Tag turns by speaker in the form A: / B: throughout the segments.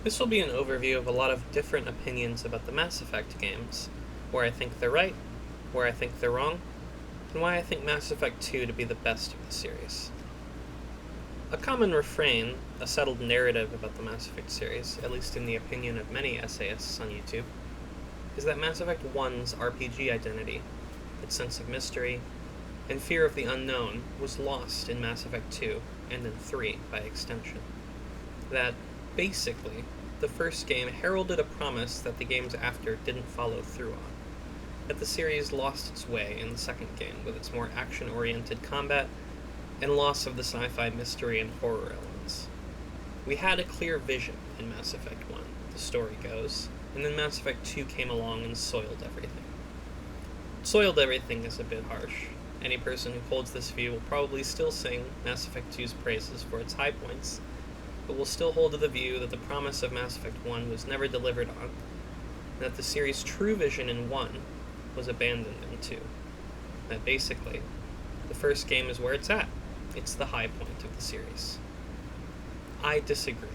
A: This will be an overview of a lot of different opinions about the Mass Effect games, where I think they're right, where I think they're wrong, and why I think Mass Effect 2 to be the best of the series. A common refrain, a settled narrative about the Mass Effect series, at least in the opinion of many essayists on YouTube, is that Mass Effect 1's RPG identity, its sense of mystery, and fear of the unknown was lost in Mass Effect 2 and in 3 by extension. That, basically, the first game heralded a promise that the games after didn't follow through on. That the series lost its way in the second game with its more action-oriented combat and loss of the sci-fi mystery and horror elements. We had a clear vision in Mass Effect 1, the story goes, and then Mass Effect 2 came along and soiled everything. Soiled everything is a bit harsh. Any person who holds this view will probably still sing Mass Effect 2's praises for its high points, but will still hold to the view that the promise of Mass Effect 1 was never delivered on, and that the series' true vision in 1 was abandoned in 2. That basically, the first game is where it's at. It's the high point of the series. I disagree.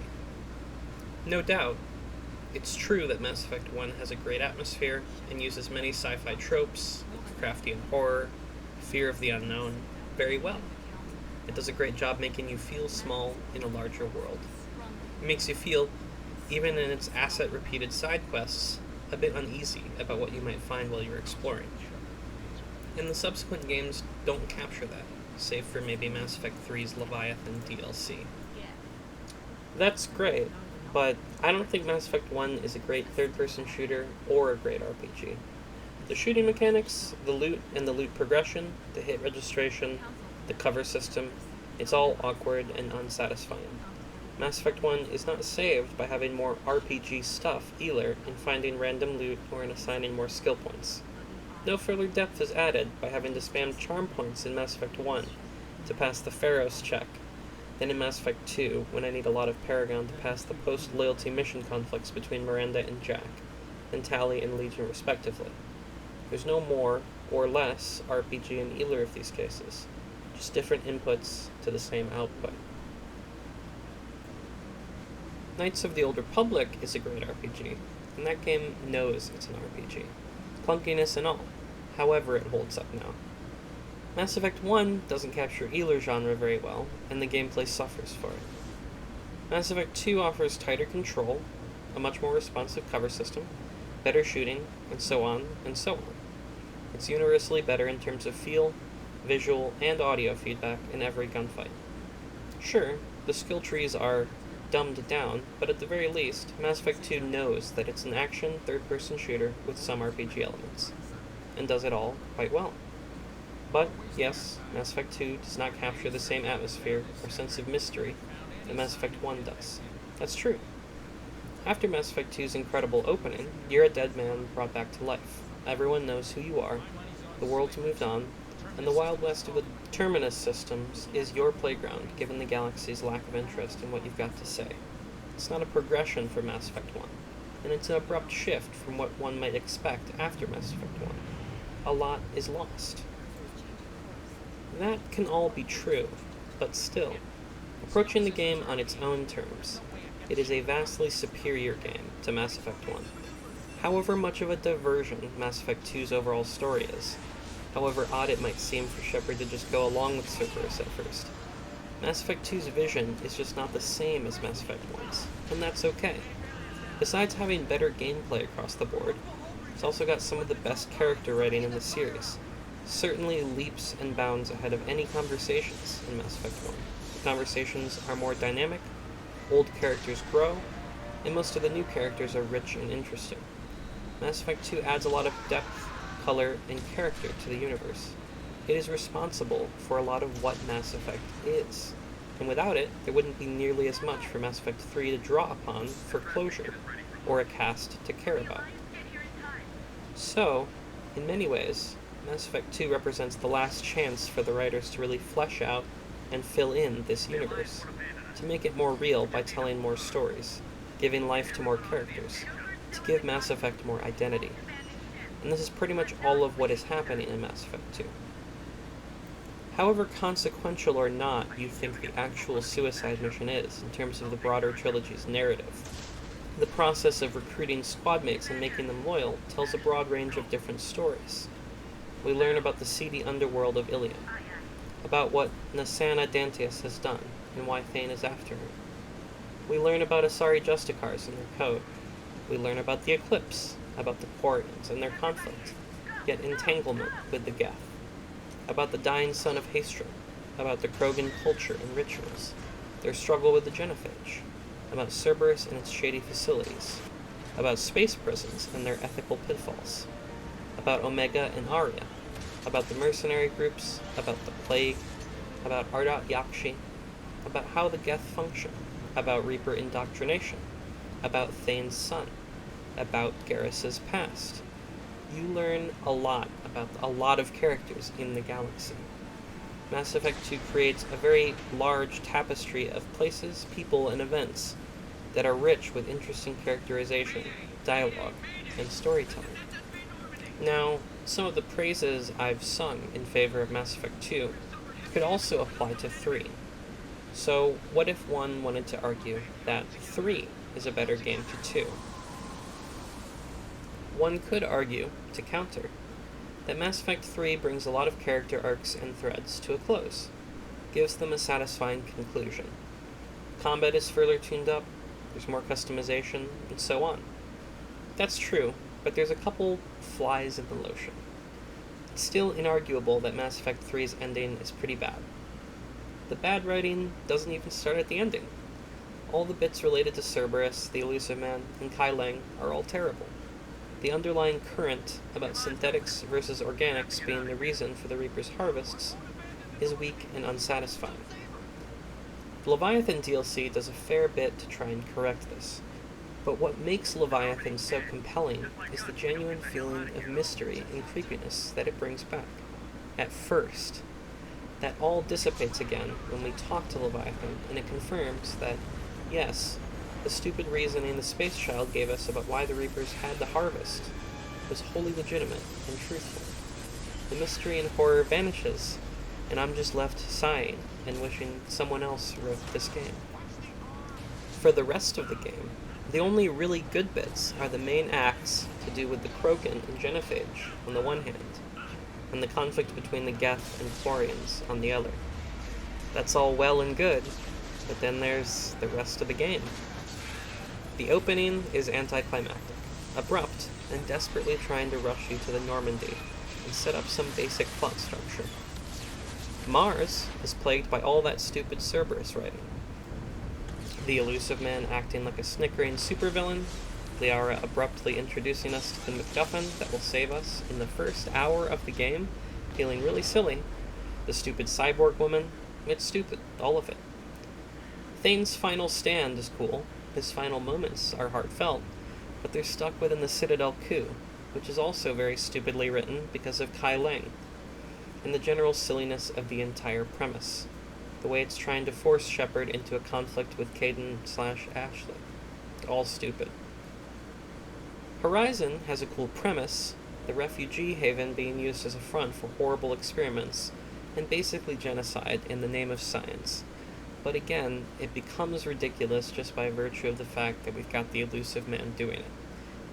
A: No doubt, it's true that Mass Effect 1 has a great atmosphere and uses many sci-fi tropes, Lovecraftian horror, fear of the unknown, very well. It does a great job making you feel small in a larger world. It makes you feel, even in its asset-repeated side quests, a bit uneasy about what you might find while you're exploring. And the subsequent games don't capture that, save for maybe Mass Effect 3's Leviathan DLC. That's great, but I don't think Mass Effect 1 is a great third-person shooter or a great RPG. The shooting mechanics, the loot and the loot progression, the hit registration, the cover system, it's all awkward and unsatisfying. Mass Effect 1 is not saved by having more RPG stuff either in finding random loot or in assigning more skill points. No further depth is added by having to spam charm points in Mass Effect 1 to pass the Pharos check, than in Mass Effect 2 when I need a lot of Paragon to pass the post-loyalty mission conflicts between Miranda and Jack, and Tali and Legion respectively. There's no more or less RPG in either of these cases, just different inputs to the same output. Knights of the Old Republic is a great RPG, and that game knows it's an RPG. Clunkiness and all. However it holds up now. Mass Effect 1 doesn't capture either genre very well, and the gameplay suffers for it. Mass Effect 2 offers tighter control, a much more responsive cover system, better shooting, and so on and so on. It's universally better in terms of feel, visual, and audio feedback in every gunfight. Sure, the skill trees are dumbed down, but at the very least, Mass Effect 2 knows that it's an action third-person shooter with some RPG elements, and does it all quite well. But, yes, Mass Effect 2 does not capture the same atmosphere or sense of mystery that Mass Effect 1 does. That's true. After Mass Effect 2's incredible opening, you're a dead man brought back to life. Everyone knows who you are, the world's moved on, and the Wild West of the Terminus systems is your playground, given the galaxy's lack of interest in what you've got to say. It's not a progression for Mass Effect 1, and it's an abrupt shift from what one might expect after Mass Effect 1. A lot is lost. That can all be true, but still, approaching the game on its own terms, it is a vastly superior game to Mass Effect 1. However much of a diversion Mass Effect 2's overall story is, however odd it might seem for Shepard to just go along with Cerberus at first, Mass Effect 2's vision is just not the same as Mass Effect 1's, and that's okay. Besides having better gameplay across the board, it's also got some of the best character writing in the series, certainly leaps and bounds ahead of any conversations in Mass Effect 1. The conversations are more dynamic, old characters grow, and most of the new characters are rich and interesting. Mass Effect 2 adds a lot of depth, color, and character to the universe. It is responsible for a lot of what Mass Effect is, and without it, there wouldn't be nearly as much for Mass Effect 3 to draw upon for closure, or a cast to care about. So, in many ways, Mass Effect 2 represents the last chance for the writers to really flesh out and fill in this universe, to make it more real by telling more stories, giving life to more characters, to give Mass Effect more identity. And this is pretty much all of what is happening in Mass Effect 2. However consequential or not you think the actual suicide mission is in terms of the broader trilogy's narrative, The process of recruiting squad mates and making them loyal tells a broad range of different stories. We learn about the seedy underworld of Ilium, about what Nasana Dantius has done, and why Thane is after her. We learn about Asari Justicars and their code. We learn about the Eclipse, about the Quarians and their conflict, yet entanglement with the Geth, about the dying son of Hastra, about the Krogan culture and rituals, their struggle with the Genophage, about Cerberus and its shady facilities, about space prisons and their ethical pitfalls, about Omega and Arya, about the mercenary groups, about the Plague, about Ardat Yakshi, about how the Geth function, about Reaper indoctrination, about Thane's son, about Garrus's past. You learn a lot about a lot of characters in the galaxy. Mass Effect 2 creates a very large tapestry of places, people, and events that are rich with interesting characterization, dialogue, and storytelling. Now, some of the praises I've sung in favor of Mass Effect 2 could also apply to 3. So, what if one wanted to argue that 3 is a better game to 2? One could argue, to counter, that Mass Effect 3 brings a lot of character arcs and threads to a close, gives them a satisfying conclusion. Combat is further tuned up, there's more customization, and so on. That's true, but there's a couple flies in the lotion. It's still inarguable that Mass Effect 3's ending is pretty bad. The bad writing doesn't even start at the ending. All the bits related to Cerberus, the Elusive Man, and Kai Lang are all terrible. The underlying current about synthetics versus organics being the reason for the Reaper's harvests is weak and unsatisfying. The Leviathan DLC does a fair bit to try and correct this, but what makes Leviathan so compelling is the genuine feeling of mystery and creepiness that it brings back. At first, that all dissipates again when we talk to Leviathan, and it confirms that, yes, the stupid reasoning the Space Child gave us about why the Reapers had the harvest was wholly legitimate and truthful. The mystery and horror vanishes, and I'm just left sighing and wishing someone else wrote this game. For the rest of the game, the only really good bits are the main acts to do with the Krogan and Genophage on the one hand, and the conflict between the Geth and Quarians on the other. That's all well and good, but then there's the rest of the game. The opening is anticlimactic, abrupt, and desperately trying to rush you to the Normandy and set up some basic plot structure. Mars is plagued by all that stupid Cerberus writing. The Elusive Man acting like a snickering supervillain, Liara abruptly introducing us to the MacGuffin that will save us in the first hour of the game, feeling really silly, the stupid cyborg woman, it's stupid, all of it. Thane's final stand is cool, his final moments are heartfelt, but they're stuck within the Citadel coup, which is also very stupidly written because of Kai Lang, and the general silliness of the entire premise, the way it's trying to force Shepard into a conflict with Kaidan/Ashley. All stupid. Horizon has a cool premise, the refugee haven being used as a front for horrible experiments, and basically genocide in the name of science. But again, it becomes ridiculous just by virtue of the fact that we've got the Elusive Man doing it.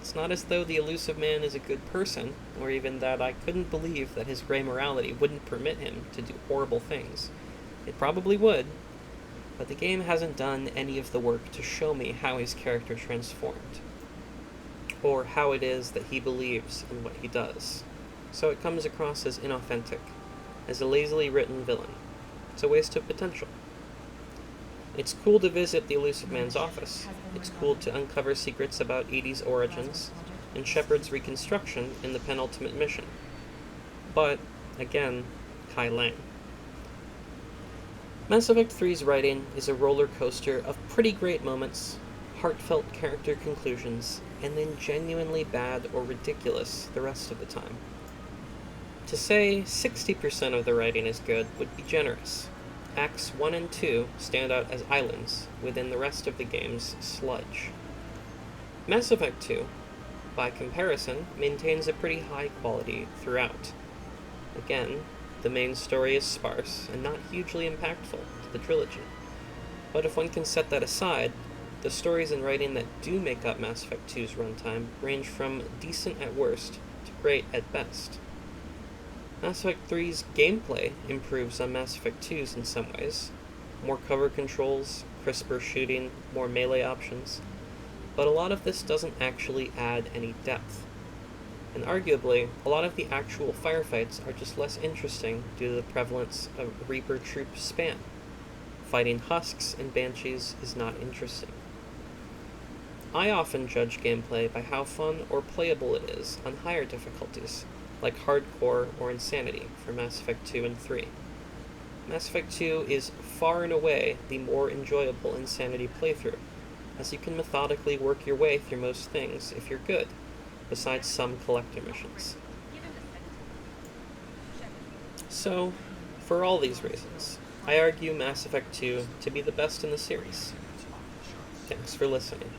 A: It's not as though the Elusive Man is a good person, or even that I couldn't believe that his gray morality wouldn't permit him to do horrible things. It probably would, but the game hasn't done any of the work to show me how his character transformed, or how it is that he believes in what he does. So it comes across as inauthentic, as a lazily written villain. It's a waste of potential. It's cool to visit the Elusive Man's office. It's cool to uncover secrets about Edie's origins and Shepard's reconstruction in the penultimate mission. But, again, Kai Lang. Mass Effect 3's writing is a roller coaster of pretty great moments, heartfelt character conclusions, and then genuinely bad or ridiculous the rest of the time. To say 60% of the writing is good would be generous. Acts 1 and 2 stand out as islands within the rest of the game's sludge. Mass Effect 2, by comparison, maintains a pretty high quality throughout. Again, the main story is sparse and not hugely impactful to the trilogy. But if one can set that aside, The stories and writing that do make up Mass Effect 2's runtime range from decent at worst to great at best. Mass Effect 3's gameplay improves on Mass Effect 2's in some ways. More cover controls, crisper shooting, more melee options. But a lot of this doesn't actually add any depth. And arguably, a lot of the actual firefights are just less interesting due to the prevalence of Reaper troop spam. Fighting husks and banshees is not interesting. I often judge gameplay by how fun or playable it is on higher difficulties, like Hardcore or Insanity for Mass Effect 2 and 3. Mass Effect 2 is far and away the more enjoyable Insanity playthrough, as you can methodically work your way through most things if you're good, besides some collector missions. So, for all these reasons, I argue Mass Effect 2 to be the best in the series. Thanks for listening.